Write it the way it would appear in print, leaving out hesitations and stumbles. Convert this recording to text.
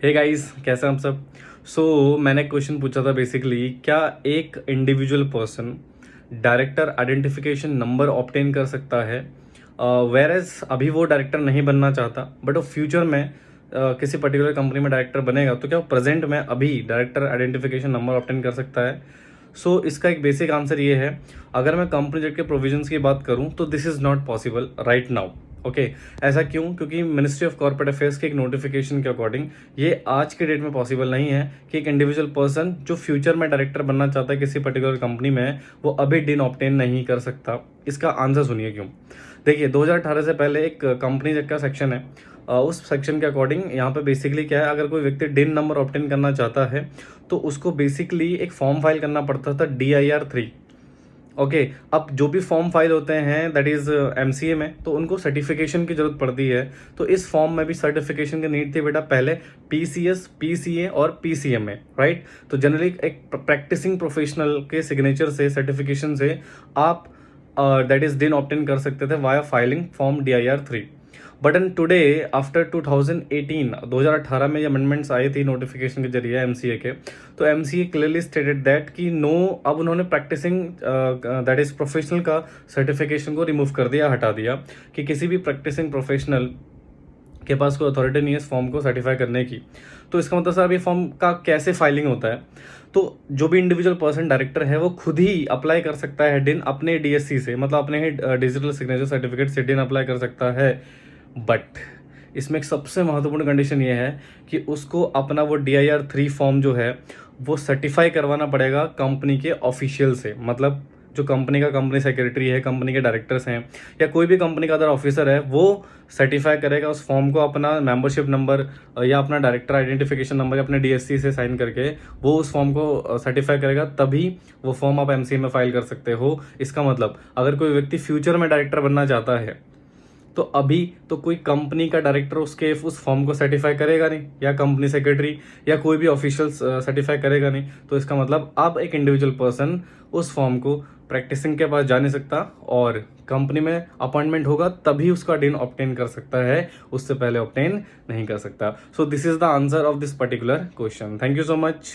Hey guys, कैसे हैं आप सब। मैंने क्वेश्चन पूछा था बेसिकली, क्या एक individual person director identification number obtain कर सकता है। वेर एज अभी वो डायरेक्टर नहीं बनना चाहता, बट वो फ्यूचर में किसी पर्टिकुलर कंपनी में डायरेक्टर बनेगा, तो क्या वो प्रेजेंट में अभी डायरेक्टर आइडेंटिफिकेशन नंबर ऑब्टेन कर सकता है। इसका एक बेसिक आंसर ये है, अगर मैं कंपनी जेट के प्रोविजंस की बात करूं तो this is not possible right now. Okay, ऐसा क्यों? क्योंकि मिनिस्ट्री ऑफ कॉर्पोरेट अफेयर्स के एक नोटिफिकेशन के अकॉर्डिंग ये आज के डेट में पॉसिबल नहीं है कि एक इंडिविजुअल पर्सन जो फ्यूचर में डायरेक्टर बनना चाहता है किसी पर्टिकुलर कंपनी में, वो अभी डिन ऑब्टेन नहीं कर सकता। इसका आंसर सुनिए क्यों। देखिए, 2018 से पहले एक कंपनी का सेक्शन है, उस सेक्शन के अकॉर्डिंग यहाँ पे बेसिकली क्या है, अगर कोई व्यक्ति डिन नंबर ऑब्टेन करना चाहता है तो उसको बेसिकली एक फॉर्म फाइल करना पड़ता था DIR-3। ओके, अब जो भी फॉर्म फाइल होते हैं दैट इज MCA में, तो उनको सर्टिफिकेशन की जरूरत पड़ती है। तो इस फॉर्म में भी सर्टिफिकेशन की नीड थी बेटा, पहले PCS, PCA और PCM में, राइट। तो जनरली एक प्रैक्टिसिंग प्रोफेशनल के सिग्नेचर से, सर्टिफिकेशन से आप दैट इज डिन ऑब्टेन कर सकते थे via filing form DIR-3। But in today after 2018 में ये अमेंडमेंट्स आई थी नोटिफिकेशन के जरिए MCA के, तो MCA क्लियरली स्टेटेड दैट कि नो, अब उन्होंने प्रैक्टिसिंग दैट इज प्रोफेशनल का सर्टिफिकेशन को रिमूव कर दिया, हटा दिया, कि किसी भी प्रैक्टिसिंग प्रोफेशनल के पास कोई अथॉरिटी नहीं है इस फॉर्म को सर्टिफाई करने की। तो इसका मतलब सर, ये फॉर्म का कैसे फाइलिंग होता है? तो जो भी इंडिविजुअल पर्सन डायरेक्टर है वो खुद ही अप्लाई कर सकता है डिन अपने DSC से, मतलब अपने ही डिजिटल सिग्नेचर सर्टिफिकेट से डिन अप्लाई कर सकता है। बट इसमें एक सबसे महत्वपूर्ण कंडीशन ये है कि उसको अपना वो DIR-3 फॉर्म जो है वो सर्टिफाई करवाना पड़ेगा कंपनी के ऑफिशियल से, मतलब जो कंपनी का कंपनी सेक्रेटरी है, कंपनी के डायरेक्टर्स हैं, या कोई भी कंपनी का अदर ऑफिसर है, वो सर्टिफाई करेगा उस फॉर्म को अपना मेंबरशिप नंबर या अपना डायरेक्टर आइडेंटिफिकेशन नंबर या अपने DSC से साइन करके वो उस फॉर्म को सर्टिफाई करेगा, तभी वो फॉर्म आप MCA में फाइल कर सकते हो। इसका मतलब अगर कोई व्यक्ति फ्यूचर में डायरेक्टर बनना चाहता है तो अभी तो कोई कंपनी का डायरेक्टर उसके उस फॉर्म को सर्टिफाई करेगा नहीं, या कंपनी सेक्रेटरी या कोई भी ऑफिशियल सर्टिफाई करेगा नहीं। तो इसका मतलब अब एक इंडिविजुअल पर्सन उस फॉर्म को प्रैक्टिसिंग के पास जा नहीं सकता, और कंपनी में अपॉइंटमेंट होगा तभी उसका डिन ऑब्टेन कर सकता है, उससे पहले ऑब्टेन नहीं कर सकता। So this is the answer of this particular question. Thank you so much.